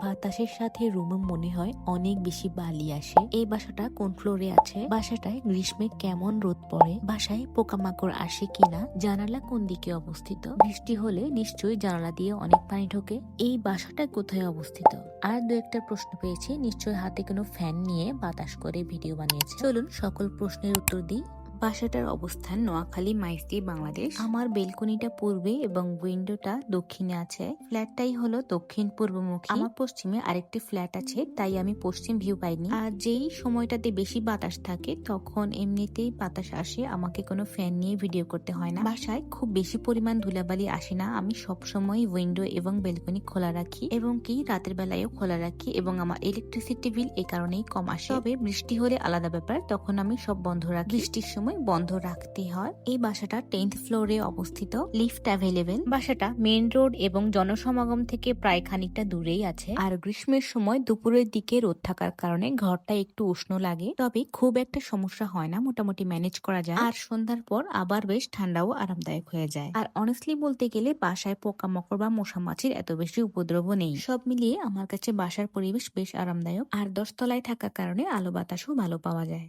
বাতাসের সাথে রুমে মনে হয় অনেক বেশি বালি আসে। এই বাসাটা কোন ফ্লোরে আছে, বাসাটায় গ্রীষ্মে কেমন রোদ পড়ে, বাসায় পোকামাকড় আসে কিনা, জানালা কোন দিকে অবস্থিত, বৃষ্টি হলে নিশ্চয়ই জানালা দিয়ে অনেক পানি ঢোকে, এই বাসাটা কোথায় অবস্থিত। আর দু একটা প্রশ্ন পেয়েছি, নিশ্চয়ই হাতে কোনো ফ্যান নিয়ে বাতাস করে ভিডিও বানিয়েছে। চলুন সকল প্রশ্নের উত্তর দিই। বাসাটার অবস্থান নোয়াখালী, মাইজদি, বাংলাদেশ। আমার বেলকনিটা পূর্বে এবং উইন্ডোটা দক্ষিণে আছে। ফ্ল্যাটটাই হলো দক্ষিণ পূর্বমুখী। আমার পশ্চিমে আরেকটি ফ্ল্যাট আছে, তাই আমি পশ্চিম ভিউ পাইনি। আর যেই সময়টাতে বেশি বাতাস থাকে তখন এমনিতেই বাতাস আসে, আমাকে কোনো ফ্যান নিয়ে ভিডিও করতে হয় না। বাসায় খুব বেশি পরিমাণ ধুলাবালি আসে না, আমি সবসময় উইন্ডো এবং বেলকনি খোলা রাখি এবং কি রাতের বেলায়ও খোলা রাখি এবং আমার ইলেকট্রিসিটি বিল এই কারণেই কম আসে। তবে বৃষ্টি হলে আলাদা ব্যাপার, তখন আমি সব বন্ধ রাখি, বৃষ্টির সময় বন্ধ রাখতে হয়। এই বাসাটা 10th ফ্লোরে অবস্থিত, লিফট অ্যাভেলেবেল। বাসাটা মেইন রোড এবং জনসমাগম থেকে প্রায় খানিকটা দূরেই আছে। আর গ্রীষ্মের সময় দুপুরের দিকে রোদ থাকার কারণে ঘরটা একটু উষ্ণ লাগে, তবে খুব একটা সমস্যা হয় না, মোটামুটি ম্যানেজ করা যায়। আর সন্ধ্যার পর আবার বেশ ঠান্ডা ও আরামদায়ক হয়ে যায়। আর অনেস্টলি বলতে গেলে বাসায় পোকামাকড় বা মশা মাছির এত বেশি উপদ্রব নেই। সব মিলিয়ে আমার কাছে বাসার পরিবেশ বেশ আরামদায়ক। আর 10 তলায় থাকার কারণে আলো বাতাসও ভালো পাওয়া যায়।